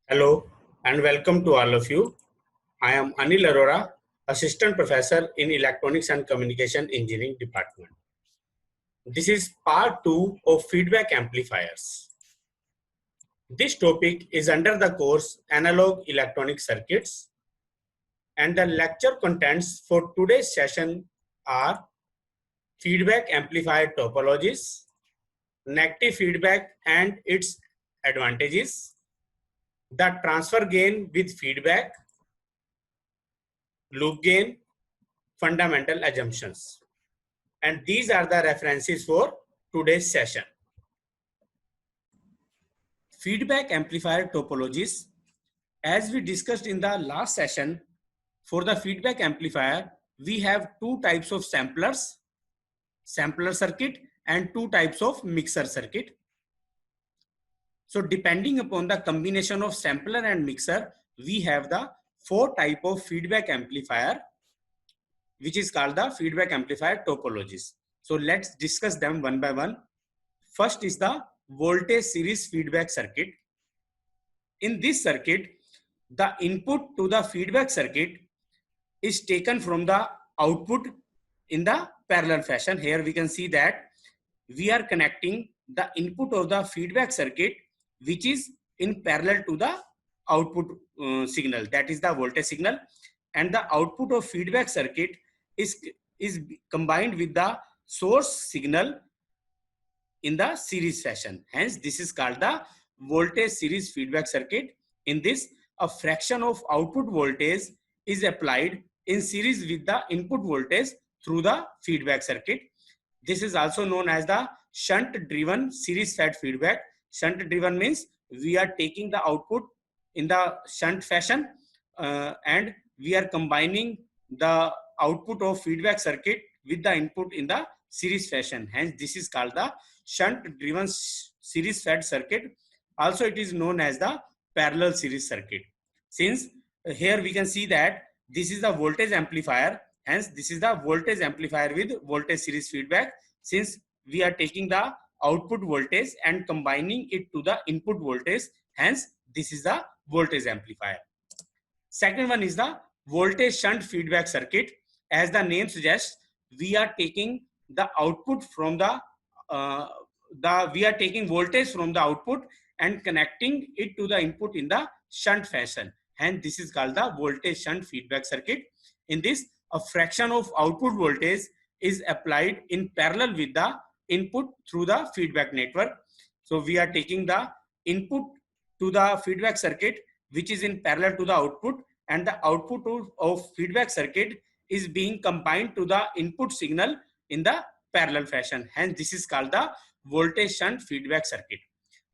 Hello and welcome to all of you. I am Anil Arora, Assistant Professor in Electronics and Communication Engineering Department. This is part 2 of feedback amplifiers. This topic is under the course Analog Electronic Circuits, and the lecture contents for today's session are feedback amplifier topologies, negative feedback and its advantages, the transfer gain with feedback, loop gain, fundamental assumptions. And these are the references for today's session. Feedback amplifier topologies. As we discussed in the last session, for the feedback amplifier, we have two types of samplers, sampler circuit, and two types of mixer circuit. So depending upon the combination of sampler and mixer, we have the four type of feedback amplifier, which is called the feedback amplifier topologies. So let's discuss them one by one. First is the voltage series feedback circuit. In this circuit, the input to the feedback circuit is taken from the output in the parallel fashion. Here we can see that we are connecting the input of the feedback circuit, which is in parallel to the output signal, that is the voltage signal, and the output of feedback circuit is combined with the source signal in the series fashion. Hence, this is called the voltage series feedback circuit. In this, a fraction of output voltage is applied in series with the input voltage through the feedback circuit. This is also known as the shunt driven series fed feedback. Shunt driven means we are taking the output in the shunt fashion and we are combining the output of feedback circuit with the input in the series fashion. Hence, this is called the shunt driven series fed circuit. Also, it is known as the parallel series circuit. Since here we can see that this is the voltage amplifier. Hence, this is the voltage amplifier with voltage series feedback. Since we are taking the output voltage and combining it to the input voltage, hence this is the voltage amplifier. Second one is the voltage shunt feedback circuit. As the name suggests, we are taking the output from we are taking voltage from the output and connecting it to the input in the shunt fashion. Hence, this is called the voltage shunt feedback circuit. In this, a fraction of output voltage is applied in parallel with the input through the feedback network. So we are taking the input to the feedback circuit, which is in parallel to the output, and the output of feedback circuit is being combined to the input signal in the parallel fashion. Hence, this is called the voltage shunt feedback circuit.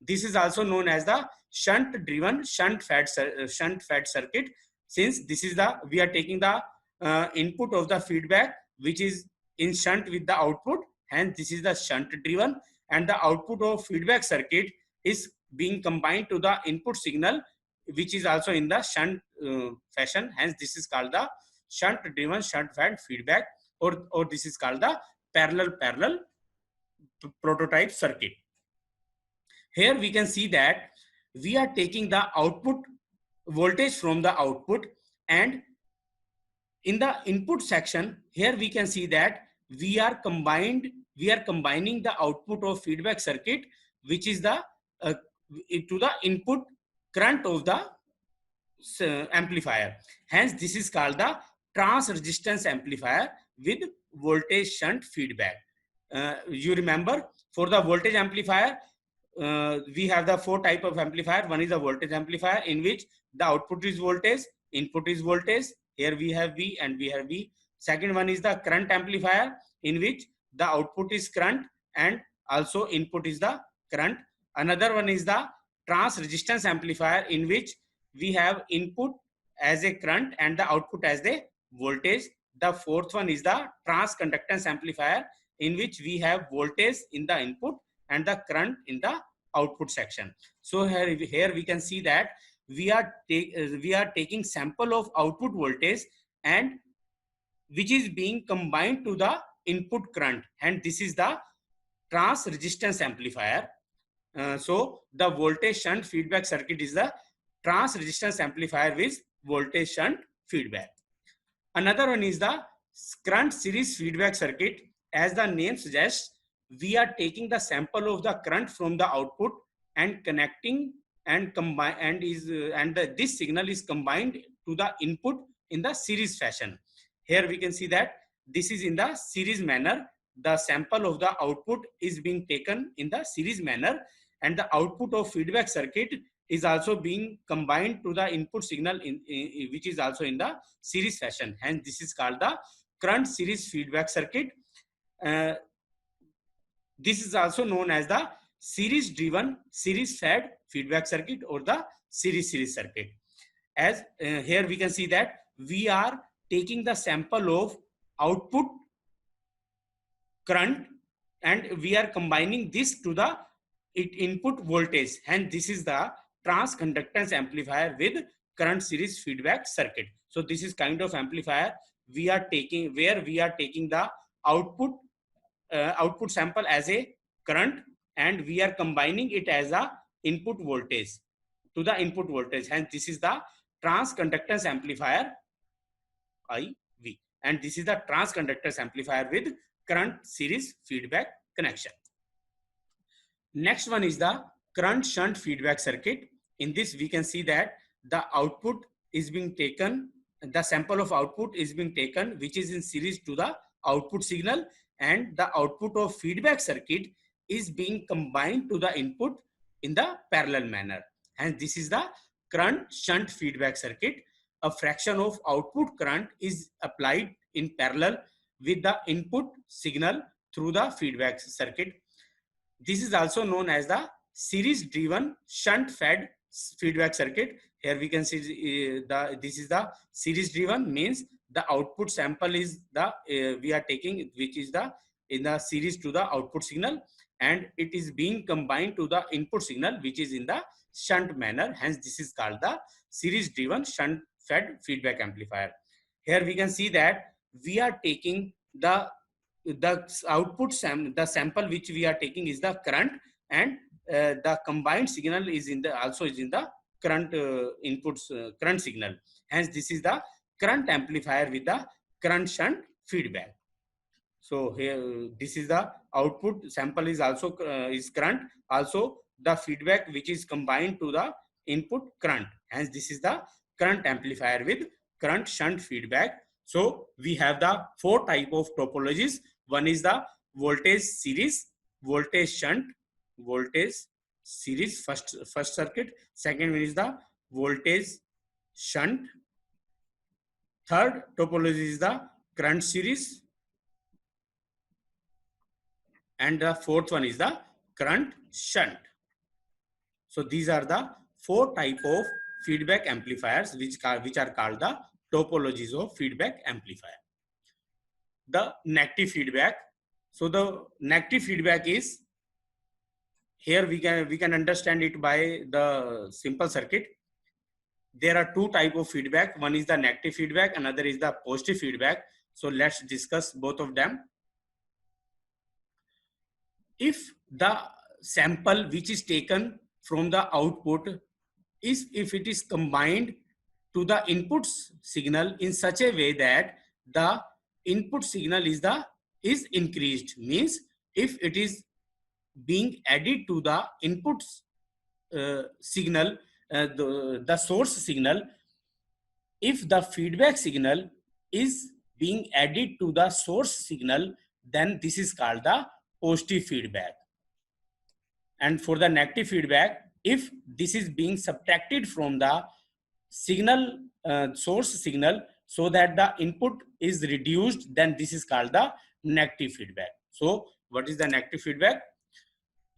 This is also known as the shunt driven shunt fed circuit. Since this is the we are taking the input of the feedback which is in shunt with the output, hence this is the shunt driven, and the output of feedback circuit is being combined to the input signal which is also in the shunt fashion. Hence, this is called the shunt driven shunt fed feedback, or this is called the parallel prototype circuit. Here we can see that we are taking the output voltage from the output, and in the input section, here we can see that we are combining the output of feedback circuit, which is the to the input current of the amplifier. Hence, this is called the trans resistance amplifier with voltage shunt feedback. You remember, for the voltage amplifier, we have the four type of amplifier. One is a voltage amplifier in which the output is voltage, input is voltage. Here we have V and we have V. Second one is the current amplifier in which the output is current and also input is the current. Another one is the trans resistance amplifier in which we have input as a current and the output as the voltage. The fourth one is the trans conductance amplifier in which we have voltage in the input and the current in the output section. So here we can see that we are taking sample of output voltage and which is being combined to the input current, and this is the trans resistance amplifier. So the voltage shunt feedback circuit is the trans resistance amplifier with voltage shunt feedback. Another one is the current series feedback circuit. As the name suggests, we are taking the sample of the current from the output and connecting and combine and this signal is combined to the input in the series fashion. Here we can see that this is in the series manner. The sample of the output is being taken in the series manner, and the output of feedback circuit is also being combined to the input signal which is also in the series fashion. Hence, this is called the current series feedback circuit. This is also known as the series driven series fed feedback circuit or the series circuit. As here we can see that we are taking the sample of output current and we are combining this to the input voltage, and this is the trans conductance amplifier with current series feedback circuit. So this is kind of amplifier we are taking, where we are taking the output sample as a current and we are combining it as a input voltage to the input voltage, and this is the trans conductance amplifier IV, and this is the trans conductance amplifier with current series feedback connection. Next one is the current shunt feedback circuit. In this we can see that the output is being taken, the sample of output is being taken which is in series to the output signal, and the output of feedback circuit is being combined to the input in the parallel manner, and this is the current shunt feedback circuit. A fraction of output current is applied in parallel with the input signal through the feedback circuit. This is also known as the series driven shunt fed feedback circuit. Here we can see this is the series driven, means the output sample is the we are taking which is the in the series to the output signal, and it is being combined to the input signal which is in the shunt manner. Hence, this is called the series driven shunt fed feedback amplifier. Here we can see that we are taking the output the sample which we are taking is the current, and the combined signal is in the also is in the current inputs current signal. Hence, this is the current amplifier with the current shunt feedback. So here this is the output sample is also is current, also the feedback which is combined to the input current. Hence, this is the current amplifier with current shunt feedback. So we have the four type of topologies. One is the voltage series, voltage shunt, voltage series first circuit. Second one is the voltage shunt. Third topology is the current series, and the fourth one is the current shunt. So these are the four type of feedback amplifiers which are called the topologies of feedback amplifier. The negative feedback. So the negative feedback is, here we can understand it by the simple circuit. There are two type of feedback. One is the negative feedback, another is the positive feedback. So let's discuss both of them. If the sample which is taken from the output is, if it is combined to the input signal in such a way that the input signal is increased, means if it is being added to the input signal, the source signal, if the feedback signal is being added to the source signal, then this is called the positive feedback. And for the negative feedback, if this is being subtracted from the signal source signal so that the input is reduced, then this is called the negative feedback. So what is the negative feedback?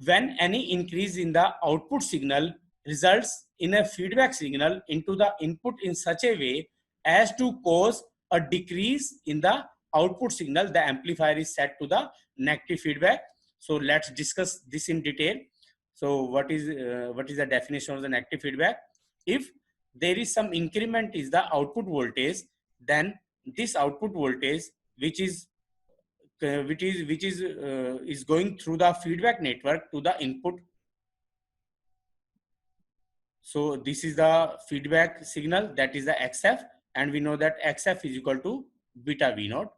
When any increase in the output signal results in a feedback signal into the input in such a way as to cause a decrease in the output signal, the amplifier is set to the negative feedback. So let's discuss this in detail. So what is the definition of the negative feedback? If there is some increment is the output voltage, then this output voltage which is going through the feedback network to the input. So this is the feedback signal, that is the XF, and we know that XF is equal to beta V naught.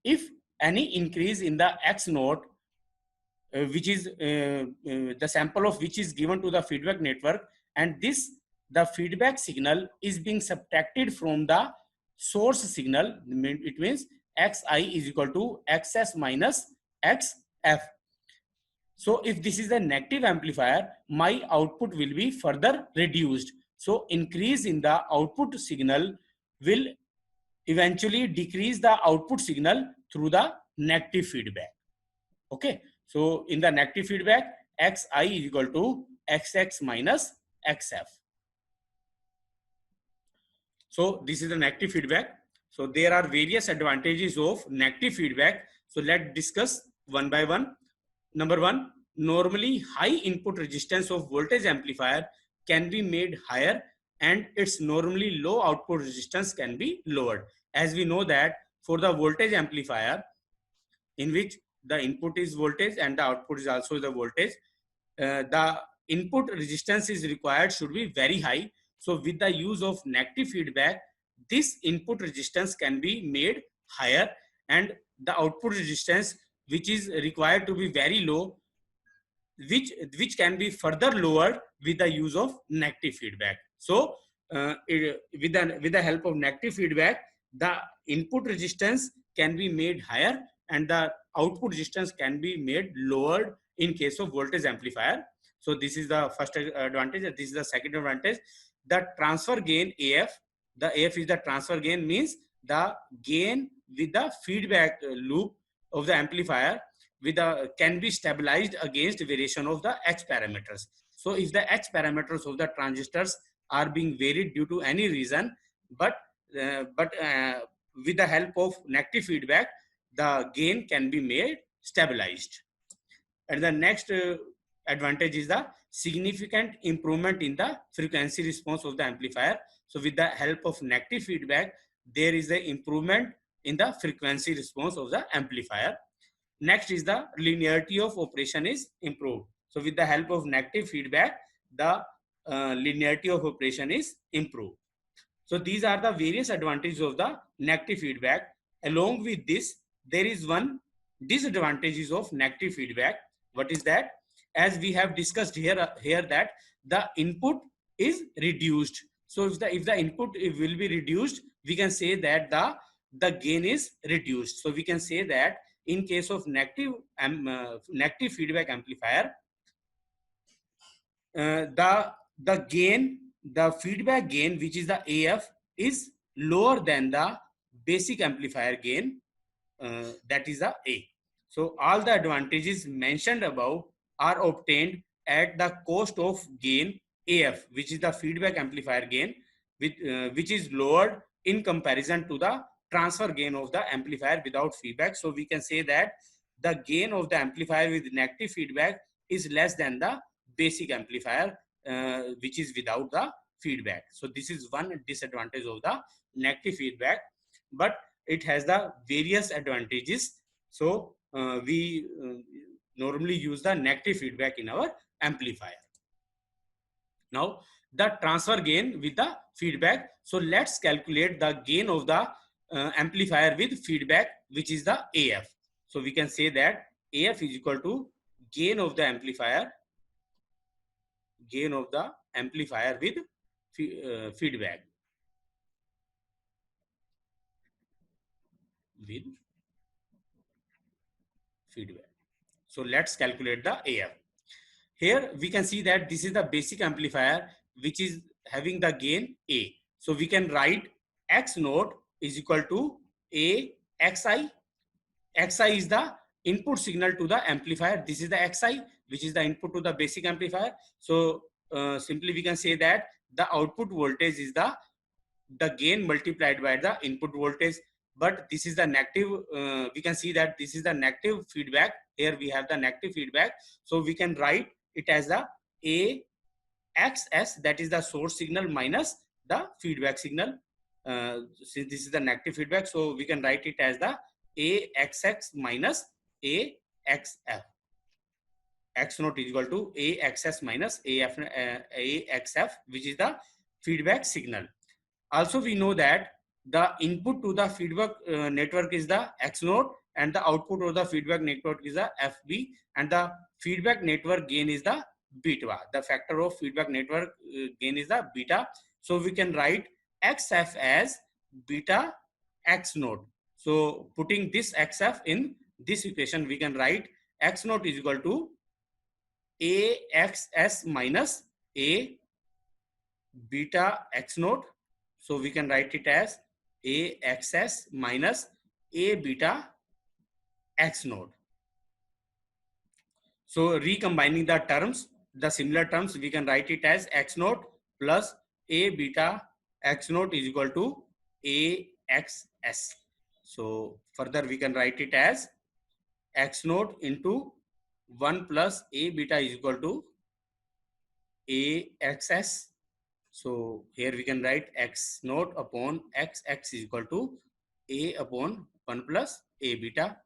If any increase in the X naught, which is the sample of which is given to the feedback network, and the feedback signal is being subtracted from the source signal, it means Xi is equal to XS minus XF. So if this is a negative amplifier, my output will be further reduced. So increase in the output signal will eventually decrease the output signal through the negative feedback. Okay. So in the negative feedback, Xi is equal to Xx minus Xf. So this is the negative feedback. So there are various advantages of negative feedback. So let's discuss one by one. Number one, normally high input resistance of voltage amplifier can be made higher, and its normally low output resistance can be lowered. As we know that for the voltage amplifier, in which the input is voltage and the output is also the voltage, the input resistance is required should be very high. So with the use of negative feedback, this input resistance can be made higher, and the output resistance which is required to be very low, which can be further lowered with the use of negative feedback. So with the help of negative feedback, the input resistance can be made higher and the output resistance can be made lowered in case of voltage amplifier. So this is the first advantage, and this is the second advantage. The transfer gain AF, the AF is the transfer gain, means the gain with the feedback loop of the amplifier with a can be stabilized against variation of the H parameters. So if the H parameters of the transistors are being varied due to any reason, but with the help of negative feedback, the gain can be made stabilized. And the next advantage is the significant improvement in the frequency response of the amplifier. So with the help of negative feedback, there is the improvement in the frequency response of the amplifier. Next is the linearity of operation is improved. So with the help of negative feedback, the linearity of operation is improved. So these are the various advantages of the negative feedback. Along with this, there is one disadvantages of negative feedback. What is that? As we have discussed here that the input is reduced. So if the input will be reduced, we can say that the gain is reduced. So we can say that in case of negative feedback amplifier, the feedback gain, which is the AF, is lower than the basic amplifier gain, that is the A. So all the advantages mentioned above are obtained at the cost of gain AF, which is the feedback amplifier gain, which is lowered in comparison to the transfer gain of the amplifier without feedback. So we can say that the gain of the amplifier with negative feedback is less than the basic amplifier which is without the feedback. So this is one disadvantage of the negative feedback, but it has the various advantages. So we normally use the negative feedback in our amplifier. Now the transfer gain with the feedback. So let's calculate the gain of the amplifier with feedback, which is the AF. So we can say that AF is equal to gain of the amplifier with feedback. So let's calculate the AF. Here we can see that this is the basic amplifier which is having the gain A. So we can write X naught is equal to A Xi. Xi is the input signal to the amplifier. This is the Xi, which is the input to the basic amplifier. So simply we can say that the output voltage is the gain multiplied by the input voltage. But this is the negative, we can see that this is the negative feedback. Here we have the negative feedback. So we can write it as the AXS, that is the source signal minus the feedback signal. Since this is the negative feedback, so we can write it as the AXX minus AXF. X naught is equal to AXS minus AXF, which is the feedback signal. Also, we know that the input to the feedback network is the X naught, and the output of the feedback network is the FB, and the feedback network gain is the beta. The factor of feedback network gain is the beta. So we can write XF as beta X naught. So putting this XF in this equation, we can write X naught is equal to AXS minus A beta X naught. So we can write it as AXS minus A beta X naught. So recombining the terms, the similar terms, we can write it as X naught plus A beta X naught is equal to AXS. So further we can write it as X naught into 1 plus A beta is equal to AXS. So here we can write X naught upon XX is equal to A upon 1 plus A beta.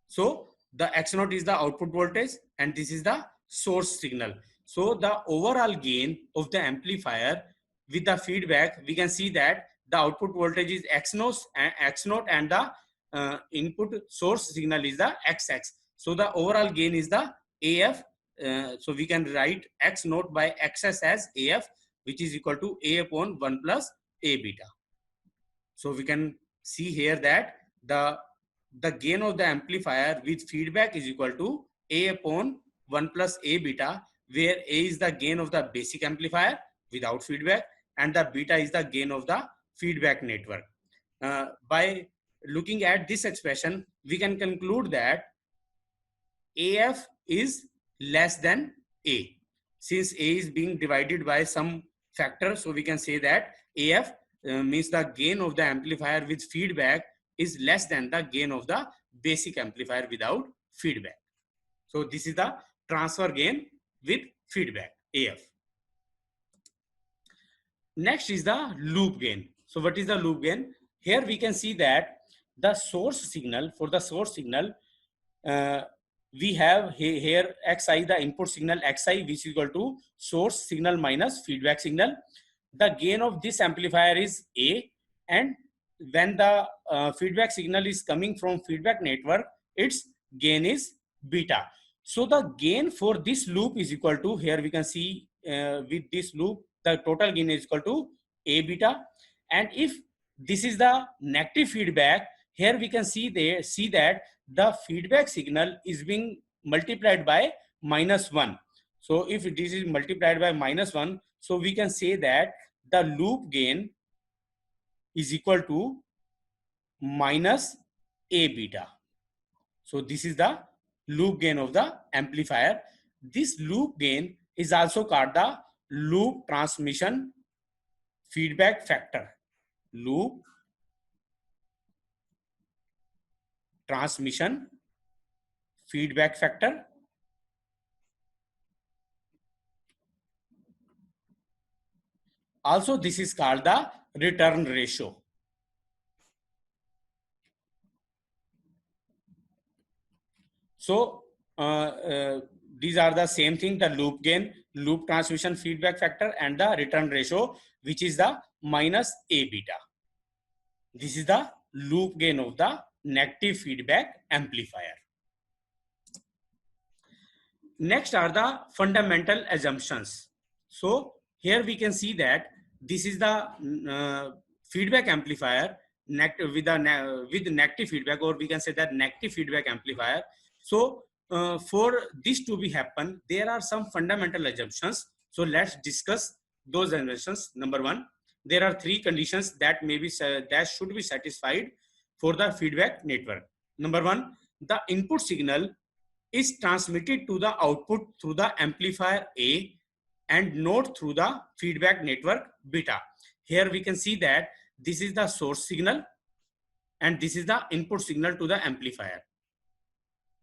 So the X naught is the output voltage and this is the source signal. So the overall gain of the amplifier with the feedback, we can see that the output voltage is X naught and the input source signal is the XX. So the overall gain is the AF. So we can write X naught by XS as AF, which is equal to A upon 1 plus A beta. So we can see here that the gain of the amplifier with feedback is equal to A upon 1 plus A beta, where A is the gain of the basic amplifier without feedback and the beta is the gain of the feedback network. By looking at this expression, we can conclude that AF is less than A. Since A is being divided by some factor, so we can say that AF means the gain of the amplifier with feedback is less than the gain of the basic amplifier without feedback. So this is the transfer gain with feedback, AF. Next is the loop gain. So what is the loop gain? Here we can see that the source signal, for the source signal, we have here Xi, the input signal Xi, which is equal to source signal minus feedback signal. The gain of this amplifier is A, and when the feedback signal is coming from feedback network, its gain is beta. So the gain for this loop is equal to, here we can see with this loop, the total gain is equal to A beta. And if this is the negative feedback, here we can see that the feedback signal is being multiplied by -1. So if this is multiplied by -1, so we can say that the loop gain is equal to minus A beta. So this is the loop gain of the amplifier. This loop gain is also called the loop transmission feedback factor. Loop transmission feedback factor. Also, this is called the return ratio. So these are the same thing, the loop gain, loop transmission feedback factor, and the return ratio, which is the minus A beta. This is the loop gain of the negative feedback amplifier. Next are the fundamental assumptions. So here we can see that this is the feedback amplifier with negative feedback, or we can say that negative feedback amplifier. So for this to be happen, there are some fundamental assumptions. So let's discuss those assumptions. Number one, there are three conditions that should be satisfied for the feedback network. Number one, the input signal is transmitted to the output through the amplifier A and not through the feedback network beta. Here we can see that this is the source signal and this is the input signal to the amplifier.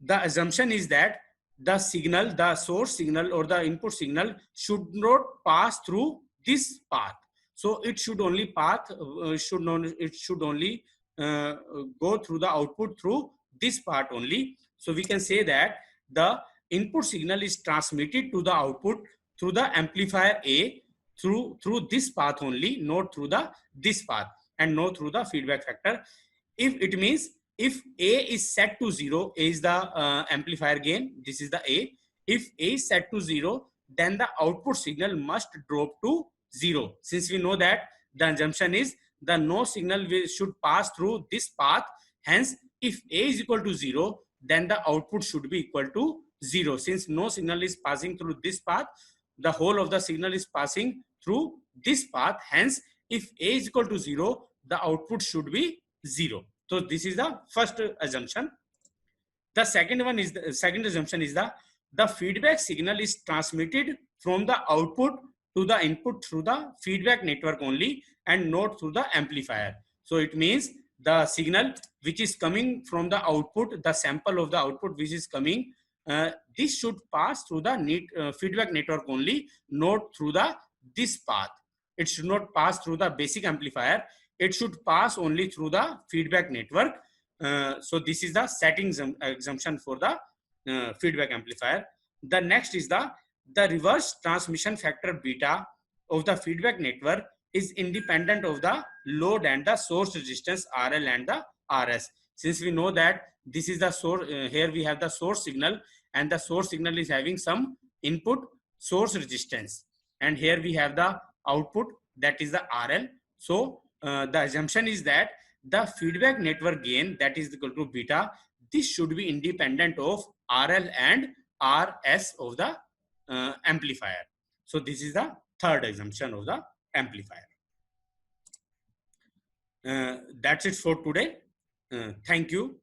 The assumption is that the signal, the source signal or the input signal should not pass through this path. So it should only go through the output through this part only. So we can say that the input signal is transmitted to the output through the amplifier A through this path only, not through the this path, and not through the feedback factor. If it means if A is set to 0, A is the amplifier gain, this is the A. If A is set to 0, then the output signal must drop to 0. Since we know that the assumption is the no signal should pass through this path. Hence, if A is equal to 0, then the output should be equal to 0. Since no signal is passing through this path, the whole of the signal is passing through this path. Hence, if A is equal to 0, the output should be 0. So this is the first assumption. The second one is the second assumption is the feedback signal is transmitted from the output to the input through the feedback network only and not through the amplifier. So it means the signal which is coming from the output, the sample of the output which is coming, this should pass through the feedback network only, not through the this path. It should not pass through the basic amplifier. It should pass only through the feedback network. So this is the setting assumption for the feedback amplifier. The next is the reverse transmission factor beta of the feedback network is independent of the load and the source resistance RL and the RS. Since we know that this is the source, here we have the source signal, and the source signal is having some input source resistance, and here we have the output, that is the RL. So the assumption is that the feedback network gain, that is equal to beta, this should be independent of RL and RS of the amplifier. So this is the third assumption of the amplifier. That's it for today. Thank you.